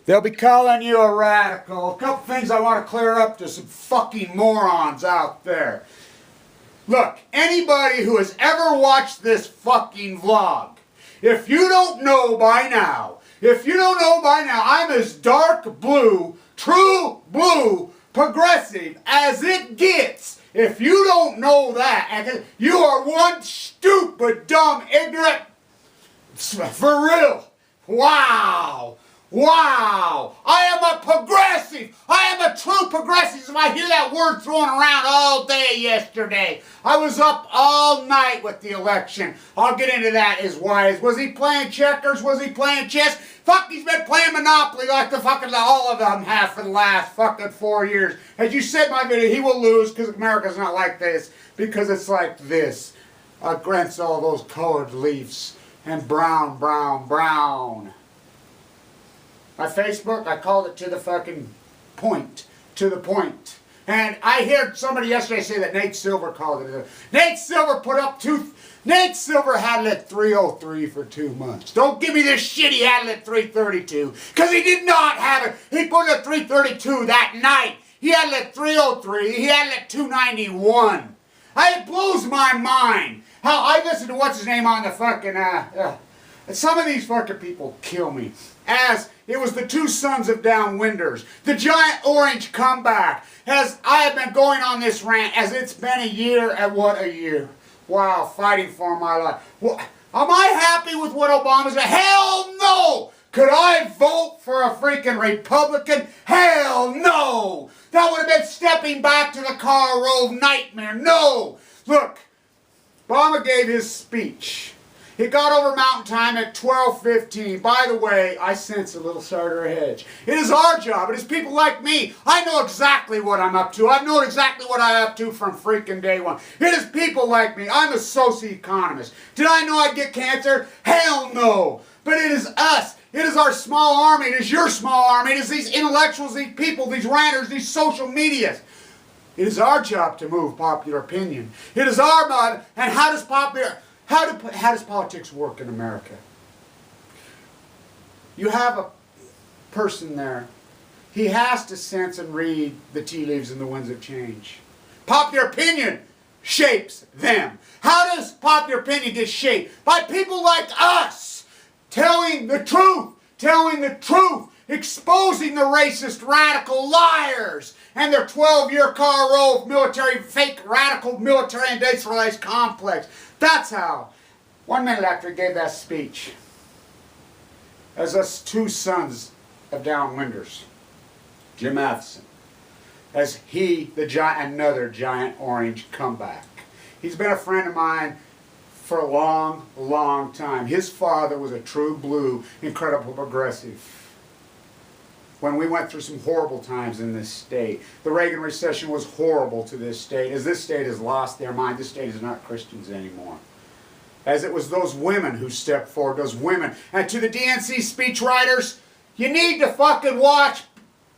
They'll be calling you a radical. A couple things I want to clear up to some fucking morons out there. Look, anybody who has ever watched this fucking vlog, if you don't know by now, I'm as dark blue, true blue, progressive as it gets. If you don't know that, you are one stupid, dumb, ignorant, for real. Wow. Wow! I am a progressive! I am a true progressive! If I hear that word thrown around all day yesterday. I was up all night with the election. I'll get into that as wise. Was he playing checkers? Was he playing chess? Fuck, he's been playing Monopoly like the fucking all of them have for the last fucking 4 years. As you said in my video, he will lose because America's not like this. Because it's like this. Against all those colored leaves. And brown, brown, brown. My Facebook, I called it to the fucking point. To the point. And I heard somebody yesterday say that Nate Silver called it. Nate Silver put up Nate Silver had it at 303 for 2 months. Don't give me this shit he had it at 332. Because he did not have it. He put it at 332 that night. He had it at 303. He had it at 291. It blows my mind. How I listened to what's his name on the fucking, some of these fucking people kill me. As it was the two sons of downwinders. The giant orange comeback. As I have been going on this rant, as it's been a year, and what a year. Wow, fighting for my life. Well, am I happy with what Obama's doing? Hell no! Could I vote for a freaking Republican? Hell no! That would have been stepping back to the Karl Rove nightmare. No! Look, Obama gave his speech. He got over Mountain Time at 12:15. By the way, I sense a little starter hedge. It is our job. It is people like me. I know exactly what I'm up to. I've known exactly what I'm up to from freaking day one. It is people like me. I'm a socioeconomist. Did I know I'd get cancer? Hell no. But it is us. It is our small army. It is your small army. It is these intellectuals, these people, these ranters, these social medias. It is our job to move popular opinion. It is our job. And how does politics work in America? You have a person there. He has to sense and read the tea leaves and the winds of change. Popular opinion shapes them. How does popular opinion get shaped? By people like us telling the truth, exposing the racist radical liars and their 12-year Karl Rove military, fake radical military industrialized complex. That's how. 1 minute after he gave that speech, as us two sons of downwinders, Jim Matheson, as he, the giant, another giant orange comeback. He's been a friend of mine for a long, long time. His father was a true blue, incredible progressive. When we went through some horrible times in this state. The Reagan recession was horrible to this state. As this state has lost their mind, this state is not Christians anymore. As it was those women who stepped forward, those women. And to the DNC speechwriters, you need to fucking watch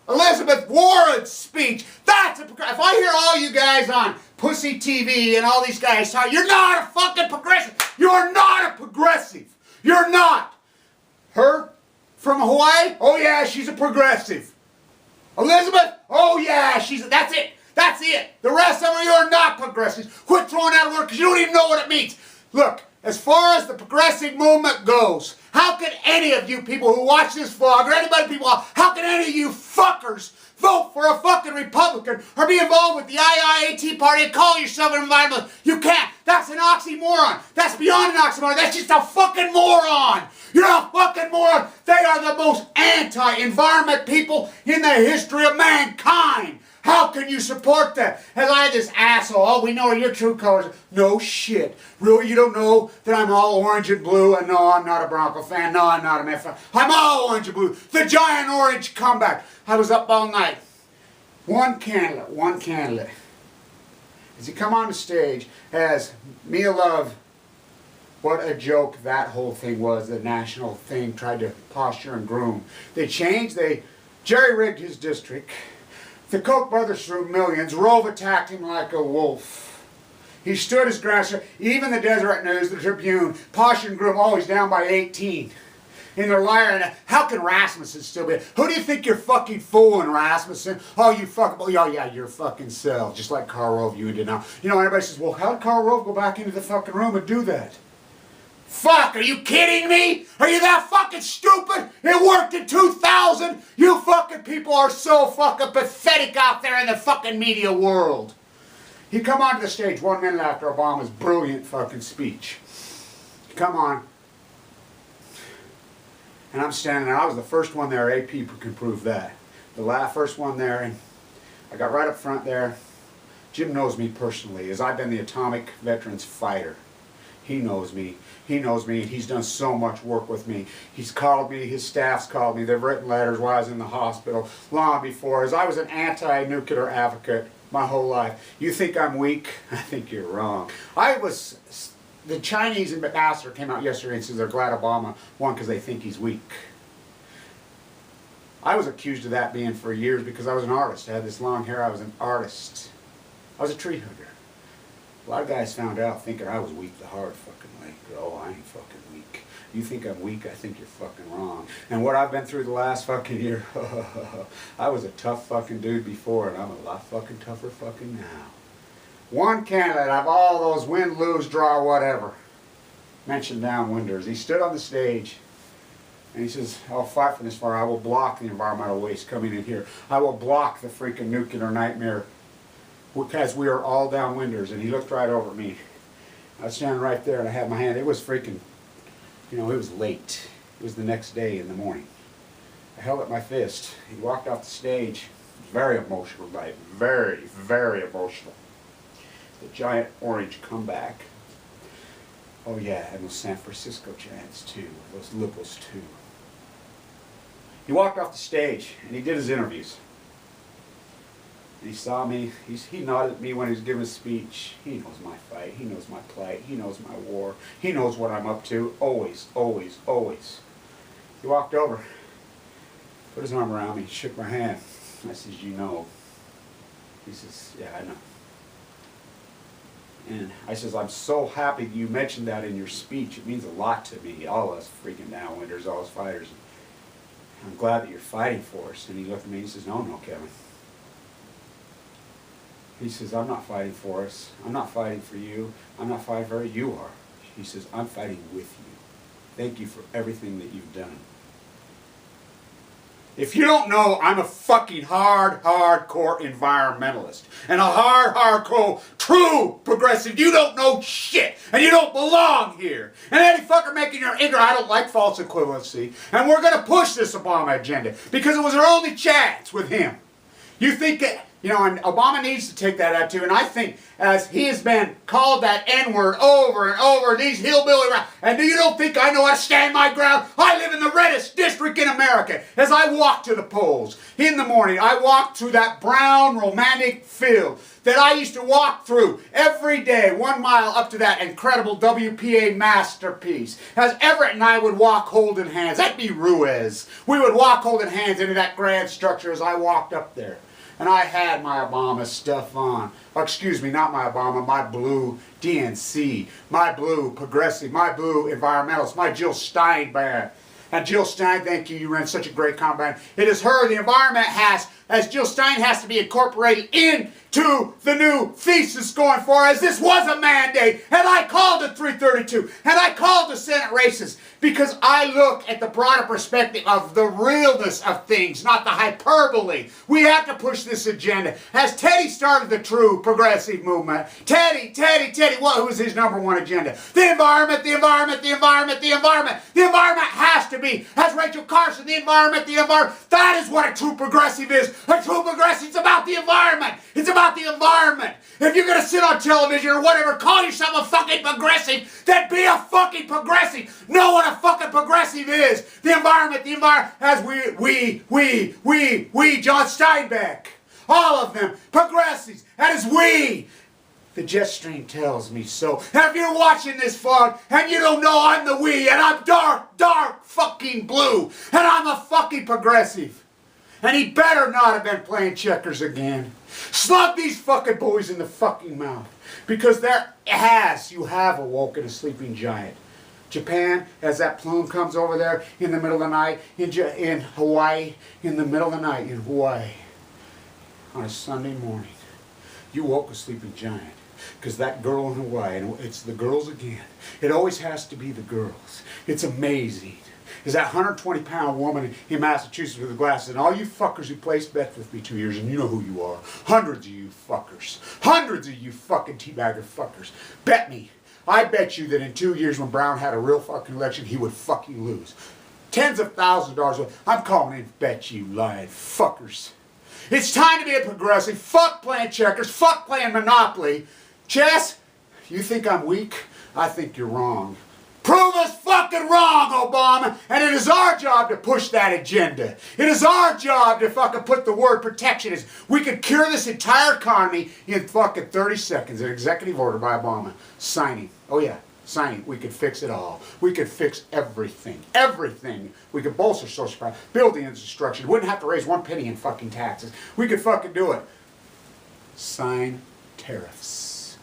Elizabeth Warren's speech. That's if I hear all you guys on Pussy TV and all these guys talk, you're not a fucking progressive. You're not a progressive. You're not. Her from Hawaii? Oh yeah, she's a progressive. Elizabeth? Oh yeah, that's it. That's it. The rest of you are not progressives. Quit throwing that word because you don't even know what it means. Look, as far as the progressive movement goes, how can any of you people who watch this vlog, or anybody people, how can any of you fuckers vote for a fucking Republican or be involved with the IIAT party and call yourself an environmentalist? You can't. That's an oxymoron. That's beyond an oxymoron. That's just a fucking moron. You're a fucking moron. They are the most anti-environment people in the history of mankind. How can you support that? As I had this asshole, oh, we know your true colors. No shit. Really, you don't know that I'm all orange and blue? And no, I'm not a Bronco fan. No, I'm not a Met fan. I'm all orange and blue. The giant orange comeback. I was up all night. One candidate. As he come on the stage, as Mia Love, what a joke that whole thing was, the national thing, tried to posture and groom. They jerry-rigged his district. The Koch brothers threw millions. Rove attacked him like a wolf. He stood his ground. Even the Deseret News, the Tribune, Posh and Groom, always down by 18. in their liar. And how can Rasmussen still be? Who do you think you're fucking fooling, Rasmussen? Oh, you fucking, oh yeah, you're fucking self, just like Karl Rove you did now. You know, everybody says, well, how did Karl Rove go back into the fucking room and do that? Fuck, are you kidding me? Are you that fucking stupid? It worked in 2000. You fucking people are so fucking pathetic out there in the fucking media world. He come onto the stage 1 minute after Obama's brilliant fucking speech. Come on. And I'm standing there. I was the first one there. AP can prove that. The first one there. And I got right up front there. Jim knows me personally, as I've been the Atomic Veterans Fighter. He knows me. He knows me, and he's done so much work with me. He's called me, his staff's called me, they've written letters while I was in the hospital, long before, as I was an anti-nuclear advocate my whole life. You think I'm weak? I think you're wrong. The Chinese ambassador came out yesterday and says they're glad Obama won because they think he's weak. I was accused of that being for years because I was an artist. I had this long hair, I was an artist. I was a tree hugger. A lot of guys found out thinking I was weak the hard fucking way. Oh, I ain't fucking weak. You think I'm weak, I think you're fucking wrong. And what I've been through the last fucking year, I was a tough fucking dude before, and I'm a lot fucking tougher fucking now. One candidate of all those win, lose, draw, whatever, mentioned downwinders. He stood on the stage, and he says, I'll fight from this far. I will block the environmental waste coming in here. I will block the freaking nuclear nightmare because we are all downwinders. And he looked right over at me. I was standing right there and I had my hand. It was freaking, you know, it was late. It was the next day in the morning. I held up my fist. He walked off the stage. It was very emotional night. Very, very emotional. The giant orange comeback. Oh yeah, and those San Francisco chants too. Those liberals too. He walked off the stage and he did his interviews. And he saw me, he nodded at me when he was giving a speech. He knows my fight, he knows my plight, he knows my war, he knows what I'm up to, always, always, always. He walked over, put his arm around me, shook my hand. I says, you know. He says, yeah, I know. And I says, I'm so happy you mentioned that in your speech. It means a lot to me, all us freaking downwinders, all us fighters. I'm glad that you're fighting for us. And he looked at me and he says, no, Kevin. He says, I'm not fighting for us. I'm not fighting for you. I'm not fighting for you. You are. He says, I'm fighting with you. Thank you for everything that you've done. If you don't know, I'm a fucking hardcore environmentalist. And a hardcore, true progressive. You don't know shit. And you don't belong here. And any fucker making your ignorant, I don't like false equivalency. And we're going to push this Obama agenda. Because it was our only chance with him. You think that, you know, and Obama needs to take that attitude. And I think as he has been called that N-word over and over, these hillbilly, and you don't think I know how to stand my ground? I live in the reddest district in America. As I walk to the polls in the morning, I walk through that brown romantic field that I used to walk through every day, 1 mile up to that incredible WPA masterpiece. As Everett and I would walk holding hands. That'd be Ruiz. We would walk holding hands into that grand structure as I walked up there. And I had my Obama stuff on. Oh, excuse me, not my Obama, my blue DNC, my blue progressive, my blue environmentalist, my Jill Stein band. And Jill Stein, thank you, you ran such a great combat. It is her, the environment has, as Jill Stein has to be incorporated into the new thesis going forward, as this was a mandate, and I called it 332, and I called the Senate races, because I look at the broader perspective of the realness of things, not the hyperbole. We have to push this agenda. As Teddy started the true progressive movement, Teddy, what was his #1 agenda? The environment, the environment, the environment, the environment. The environment has to be, as Rachel Carson, the environment, the environment. That is what a true progressive is. A true progressive is about the environment. It's about the environment. If you're going to sit on television or whatever, call yourself a fucking progressive, then be a fucking progressive. Know what a fucking progressive is. The environment, as we, John Steinbeck. All of them, progressives, that is we. The jet stream tells me so. And if you're watching this vlog and you don't know I'm the we, and I'm dark fucking blue, and I'm a fucking progressive. And he better not have been playing checkers again. Slug these fucking boys in the fucking mouth. Because you have awoken a sleeping giant. Japan, as that plume comes over there in the middle of the night, in Hawaii, in the middle of the night in Hawaii, on a Sunday morning, you woke a sleeping giant. Because that girl in Hawaii, and it's the girls again. It always has to be the girls. It's amazing. Is that 120-pound woman in Massachusetts with the glasses, and all you fuckers who placed bets with me 2 years, and you know who you are. Hundreds of you fuckers. Hundreds of you fucking teabagger fuckers. Bet me. I bet you that in 2 years when Brown had a real fucking election, he would fucking lose. Tens of thousands of dollars. I'm calling in bet you lying fuckers. It's time to be a progressive. Fuck playing checkers. Fuck playing Monopoly. Chess, you think I'm weak? I think you're wrong. Prove us fucking wrong, Obama, and it is our job to push that agenda. It is our job to fucking put the word protectionist. We could cure this entire economy in fucking 30 seconds. An executive order by Obama. Signing. Oh yeah, signing. We could fix it all. We could fix everything. Everything. We could bolster social power, build the infrastructure. We wouldn't have to raise 1 penny in fucking taxes. We could fucking do it. Sign tariffs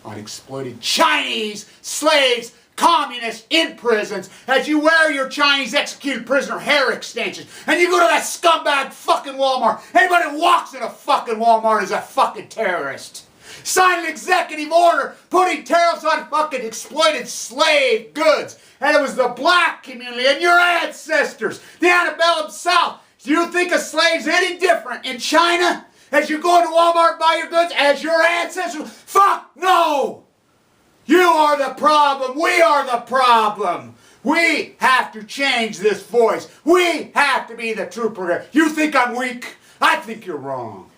on exploited Chinese slaves, communists in prisons, as you wear your Chinese executed prisoner hair extensions, and you go to that scumbag fucking Walmart. Anybody who walks in a fucking Walmart is a fucking terrorist. Sign an executive order putting tariffs on fucking exploited slave goods. And it was the black community and your ancestors, the antebellum South. Do you think a slave's any different in China as you go into Walmart and buy your goods as your ancestors? Fuck no! You are the problem. We are the problem. We have to change this voice. We have to be the true progressive. You think I'm weak? I think you're wrong.